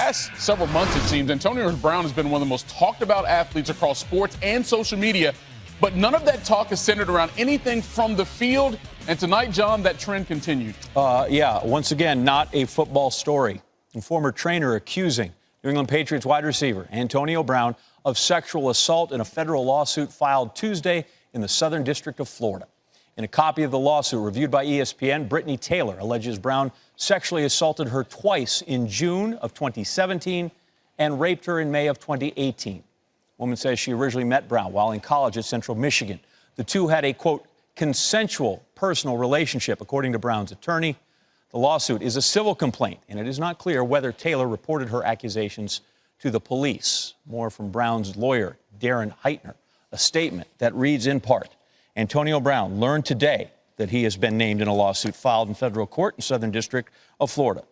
last several months, it seems, Antonio Brown has been one of the most talked about athletes across sports and social media. But none of that talk is centered around anything from the field. And tonight, John, that trend continued. Once again, not a football story. And former trainer accusing New England Patriots wide receiver Antonio Brown of sexual assault in a federal lawsuit filed Tuesday in the Southern District of Florida. In a copy of the lawsuit reviewed by ESPN, Brittany Taylor alleges Brown sexually assaulted her twice in June of 2017 and raped her in May of 2018. Woman says she originally met Brown while in college at Central Michigan. The two had a, quote, consensual personal relationship, according to Brown's attorney. The lawsuit is a civil complaint, and it is not clear whether Taylor reported her accusations to the police. More from Brown's lawyer, Darren Heitner, a statement that reads in part, Antonio Brown learned today that he has been named in a lawsuit filed in federal court in Southern District of Florida.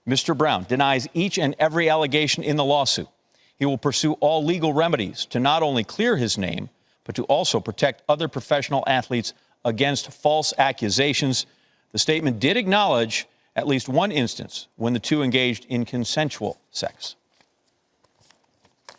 Mr. Brown denies each and every allegation in the lawsuit. He will pursue all legal remedies to not only clear his name, but to also protect other professional athletes against false accusations. The statement did acknowledge at least one instance when the two engaged in consensual sex.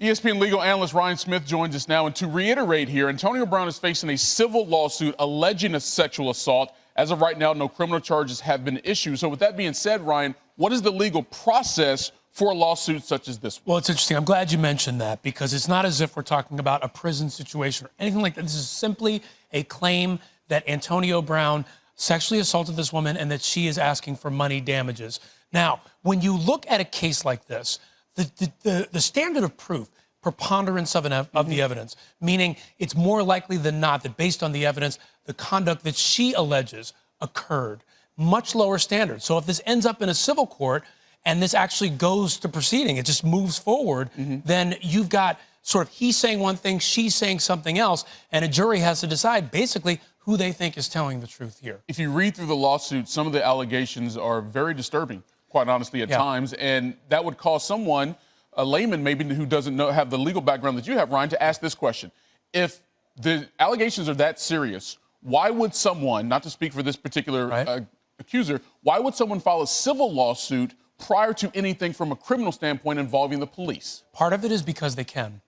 ESPN legal analyst Ryan Smith joins us now. And to reiterate here, Antonio Brown is facing a civil lawsuit alleging a sexual assault. As of right now, no criminal charges have been issued. So with that being said, Ryan, what is the legal process for a lawsuit such as this one? Well, it's interesting. I'm glad you mentioned that because it's not as if we're talking about a prison situation or anything like that. This is simply a claim that Antonio Brown sexually assaulted this woman and that she is asking for money damages. Now, when you look at a case like this, the standard of proof, preponderance of the evidence, meaning it's more likely than not that based on the evidence, the conduct that she alleges occurred, much lower standard. So if this ends up in a civil court and this actually goes to proceeding, it just moves forward, then you've got sort of he's saying one thing, she's saying something else, and a jury has to decide basically who they think is telling the truth here. If you read through the lawsuit, some of the allegations are very disturbing, quite honestly, at times, and that would cause someone, a layman maybe who doesn't have the legal background that you have, Ryan, to ask this question. If the allegations are that serious, why would someone, not to speak for this particular accuser, why would someone file a civil lawsuit prior to anything from a criminal standpoint involving the police? Part of it is because they can.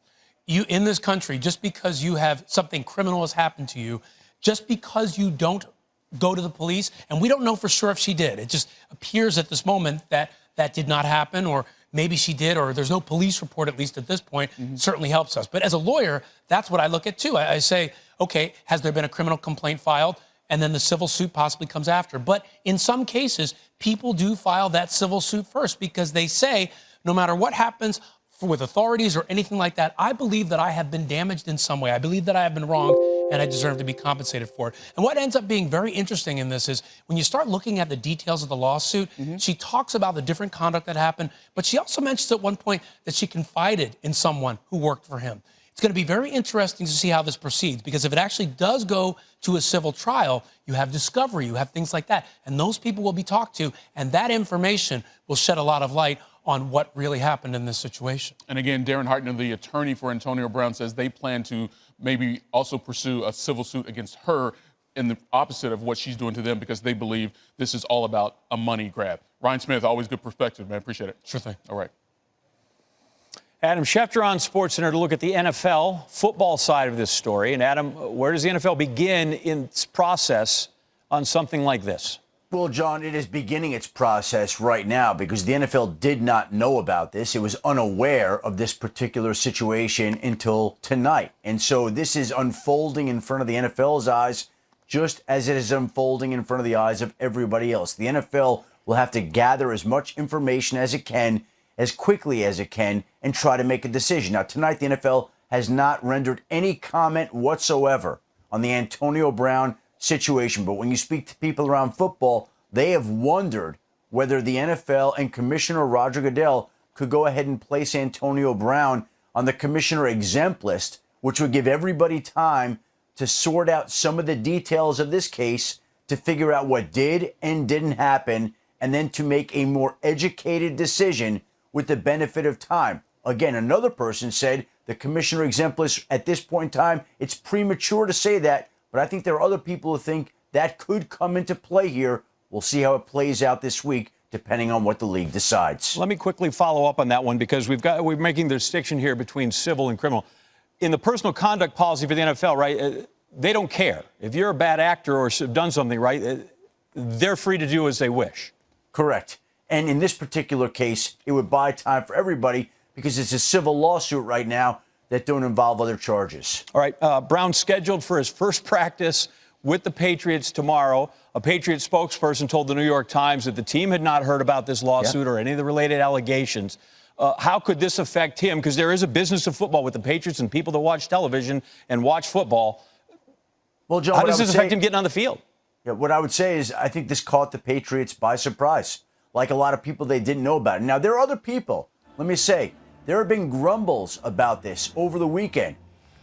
You, in this country, just because you have something criminal has happened to you, just because you don't go to the police, and we don't know for sure if she did. It just appears at this moment that that did not happen, or maybe she did, or there's no police report, at least at this point, certainly helps us. But as a lawyer, that's what I look at too. I say, okay, has there been a criminal complaint filed? And then the civil suit possibly comes after. But in some cases, people do file that civil suit first because they say, no matter what happens with authorities or anything like that, I believe that I have been damaged in some way. I believe that I have been wronged and I deserve to be compensated for it. And what ends up being very interesting in this is when you start looking at the details of the lawsuit, she talks about the different conduct that happened, but she also mentions at one point that she confided in someone who worked for him. It's going to be very interesting to see how this proceeds, because if it actually does go to a civil trial, you have discovery, you have things like that, and those people will be talked to, and that information will shed a lot of light on what really happened in this situation. And again, Darren Heitner, the attorney for Antonio Brown, says they plan to maybe also pursue a civil suit against her in the opposite of what she's doing to them, because they believe this is all about a money grab. Ryan Smith, always good perspective, man. Appreciate it. Sure thing. All right. Adam Schefter on SportsCenter to look at the NFL football side of this story. And Adam, where does the NFL begin in its process on something like this? Well, John, it is beginning its process right now because the NFL did not know about this. It was unaware of this particular situation until tonight. And so this is unfolding in front of the NFL's eyes, just as it is unfolding in front of the eyes of everybody else. The NFL will have to gather as much information as it can, as quickly as it can, and try to make a decision. Now, tonight, the NFL has not rendered any comment whatsoever on the Antonio Brown situation. But when you speak to people around football, they have wondered whether the NFL and Commissioner Roger Goodell could go ahead and place Antonio Brown on the commissioner exempt list, which would give everybody time to sort out some of the details of this case, to figure out what did and didn't happen, and then to make a more educated decision with the benefit of time. Again, another person said the commissioner exempt list at this point in time, it's premature to say that, but I think there are other people who think that could come into play here. We'll see how it plays out this week depending on what the league decides. Let me quickly follow up on that one because we're making the distinction here between civil and criminal. In the personal conduct policy for the NFL, right, they don't care. If you're a bad actor or have done something, right, they're free to do as they wish. Correct. And in this particular case, it would buy time for everybody because it's a civil lawsuit right now that don't involve other charges. All right, Brown scheduled for his first practice with the Patriots tomorrow. A Patriots spokesperson told the New York Times that the team had not heard about this lawsuit or any of the related allegations. How could this affect him? Because there is a business of football with the Patriots and people that watch television and watch football. Well, John, how does this affect him getting on the field? Yeah, what I would say is I think this caught the Patriots by surprise. Like a lot of people, they didn't know about it. Now, there are other people. Let me say, there have been grumbles about this over the weekend.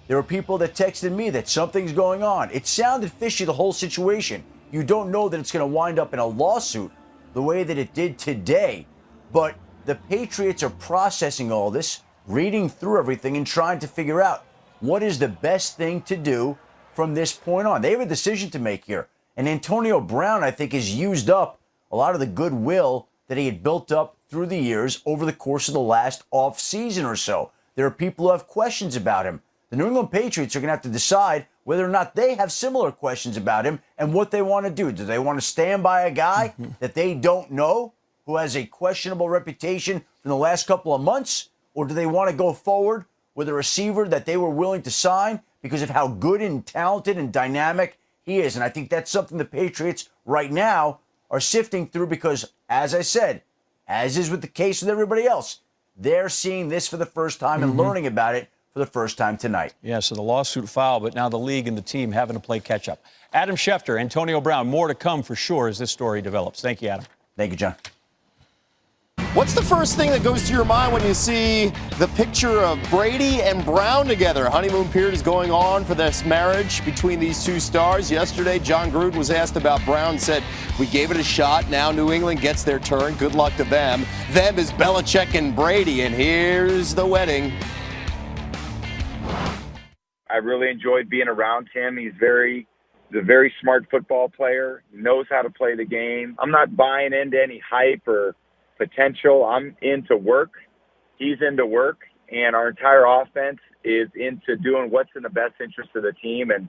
There were people that texted me that something's going on. It sounded fishy, the whole situation. You don't know that it's going to wind up in a lawsuit the way that it did today. But the Patriots are processing all this, reading through everything, and trying to figure out what is the best thing to do from this point on. They have a decision to make here. And Antonio Brown, I think, has used up a lot of the goodwill that he had built up through the years over the course of the last off season or so. There are people who have questions about him. The New England Patriots are going to have to decide whether or not they have similar questions about him and what they want to do. Do they want to stand by a guy that they don't know, who has a questionable reputation from the last couple of months? Or do they want to go forward with a receiver that they were willing to sign because of how good and talented and dynamic he is? And I think that's something the Patriots right now are sifting through because, as I said, as is with the case with everybody else, they're seeing this for the first time and learning about it for the first time tonight. Yeah, so the lawsuit filed, but now the league and the team having to play catch-up. Adam Schefter, Antonio Brown, more to come for sure as this story develops. Thank you, Adam. Thank you, John. What's the first thing that goes to your mind when you see the picture of Brady and Brown together? Honeymoon period is going on for this marriage between these two stars. Yesterday, John Gruden was asked about Brown, said, we gave it a shot. Now New England gets their turn. Good luck to them. Them is Belichick and Brady, and here's the wedding. I really enjoyed being around him. He's a very smart football player. He knows how to play the game. I'm not buying into any hype or potential. I'm into work. He's into work, and our entire offense is into doing what's in the best interest of the team. And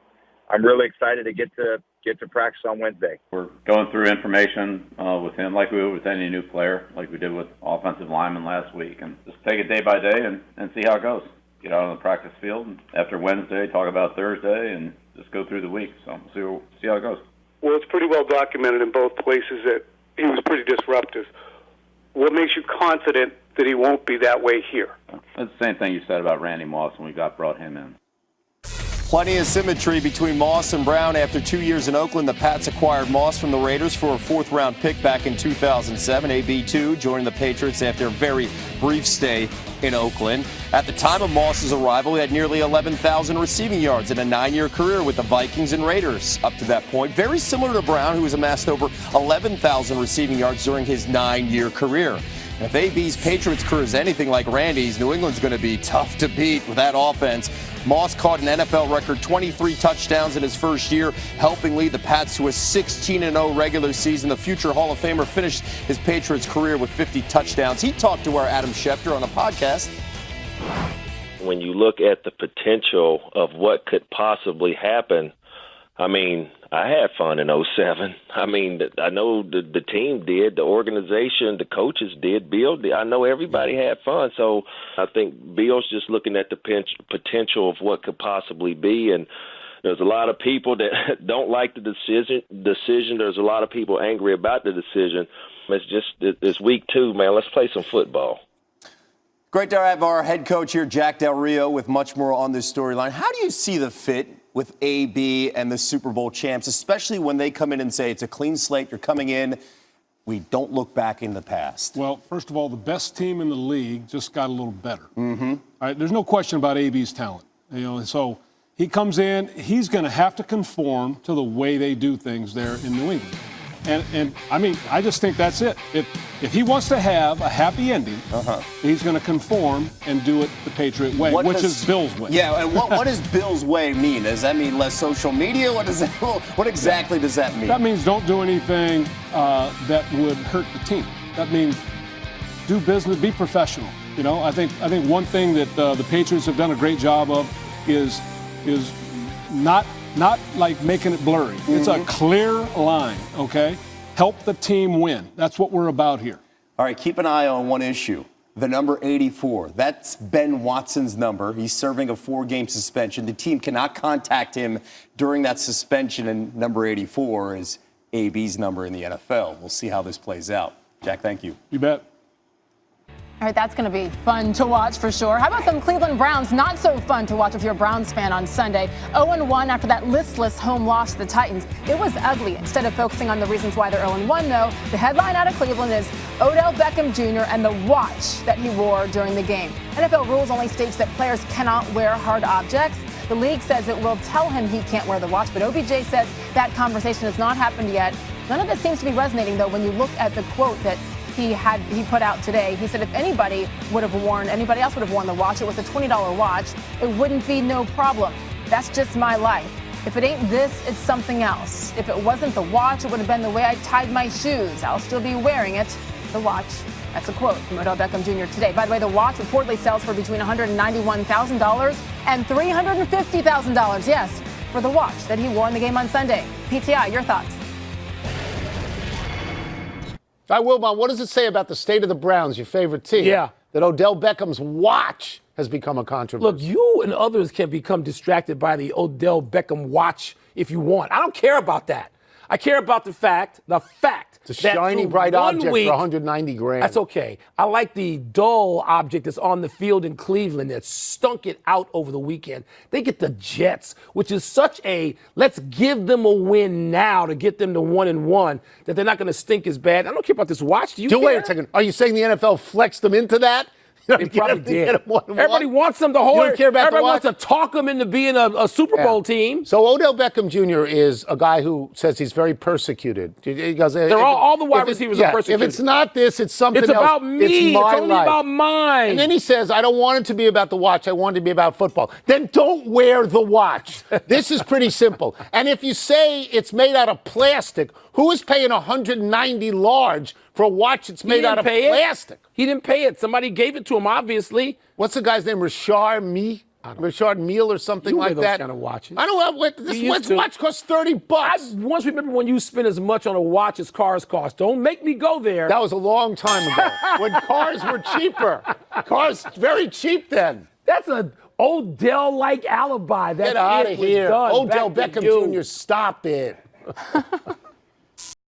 I'm really excited to get to practice on Wednesday. We're going through information with him like we would with any new player, like we did with offensive linemen last week, and just take it day by day and see how it goes. Get out on the practice field, and after Wednesday, talk about Thursday, and just go through the week. So see how it goes. Well, it's pretty well documented in both places that he was pretty disruptive. What makes you confident that he won't be that way here? That's the same thing you said about Randy Moss when we brought him in. Plenty of symmetry between Moss and Brown. After 2 years in Oakland, the Pats acquired Moss from the Raiders for a fourth-round pick back in 2007. AB2 joining the Patriots after a very brief stay in Oakland. At the time of Moss's arrival, he had nearly 11,000 receiving yards in a 9-year career with the Vikings and Raiders up to that point. Very similar to Brown, who has amassed over 11,000 receiving yards during his 9-year career. And if AB's Patriots career is anything like Randy's, New England's going to be tough to beat with that offense. Moss caught an NFL record 23 touchdowns in his first year, helping lead the Pats to a 16-0 regular season. The future Hall of Famer finished his Patriots career with 50 touchdowns. He talked to our Adam Schefter on a podcast. When you look at the potential of what could possibly happen, I mean, I had fun in 07. I mean, I know the team did, the organization, the coaches did, Bill did. I know everybody had fun. So I think Bill's just looking at the potential of what could possibly be. And there's a lot of people that don't like the decision. There's a lot of people angry about the decision. It's week 2, man. Let's play some football. Great to have our head coach here, Jack Del Rio, with much more on this storyline. How do you see the fit with AB and the Super Bowl champs, especially when they come in and say it's a clean slate, you're coming in, we don't look back in the past? Well, first of all, the best team in the league just got a little better. All right, there's no question about AB's talent. So he comes in, he's going to have to conform to the way they do things there in New England. And I mean, I just think that's it. If he wants to have a happy ending, he's going to conform and do it the Patriot way, which is Bill's way. Yeah, and what does Bill's way mean? Does that mean less social media? What exactly does that mean? That means don't do anything that would hurt the team. That means do business, be professional. You know, I think one thing that the Patriots have done a great job of is not like making it blurry. It's a clear line, okay? Help the team win. That's what we're about here. All right, keep an eye on one issue. The number 84. That's Ben Watson's number. He's serving a 4-game suspension. The team cannot contact him during that suspension, and number 84 is AB's number in the NFL. We'll see how this plays out. Jack, thank you. You bet. All right, that's going to be fun to watch for sure. How about them Cleveland Browns? Not so fun to watch if you're a Browns fan on Sunday. 0-1 after that listless home loss to the Titans. It was ugly. Instead of focusing on the reasons why they're 0-1, though, the headline out of Cleveland is Odell Beckham Jr. and the watch that he wore during the game. NFL rules only states that players cannot wear hard objects. The league says it will tell him he can't wear the watch, but OBJ says that conversation has not happened yet. None of this seems to be resonating, though, when you look at the quote that he put out today. He said if anybody else would have worn the watch, it was a $20 watch, it wouldn't be no problem. That's just my life. If it ain't this, it's something else. If it wasn't the watch, it would have been the way I tied my shoes. I'll still be wearing it. The watch. That's a quote from Odell Beckham Jr. today. By the way, the watch reportedly sells for between $191,000 and $350,000. Yes, for the watch that he wore in the game on Sunday. PTI, your thoughts? Wilbon, what does it say about the state of the Browns, your favorite team? Yeah. That Odell Beckham's watch has become a controversy. Look, you and others can become distracted by the Odell Beckham watch if you want. I don't care about that. I care about the fact it's a shiny, bright object for $190,000. That's okay. I like the dull object that's on the field in Cleveland that stunk it out over the weekend. They get the Jets, which is such a let's give them a win now to get them to 1-1 that they're not going to stink as bad. I don't care about this watch. Do you care? Wait a second. Are you saying the NFL flexed them into that? They probably did. Everybody wants them to hold. Everybody wants to talk them into being a Super Bowl team. So Odell Beckham Jr. is a guy who says he's very persecuted. He goes, all the wide receivers are persecuted. If it's not this, it's something else. It's about me. It's only about mine. And then he says, I don't want it to be about the watch. I want it to be about football. Then don't wear the watch. This is pretty simple. And if you say it's made out of plastic, who is paying $190 large for a watch that's made out of plastic? He didn't pay it. Somebody gave it to him, obviously. What's the guy's name? Richard Mille or something like that? Those kind of watches. I don't know. This watch costs $30. I once remember when you spend as much on a watch as cars cost. Don't make me go there. That was a long time ago when cars were cheaper. Cars very cheap then. That's an Odell-like alibi. Get out of here. Odell Beckham Jr., stop it.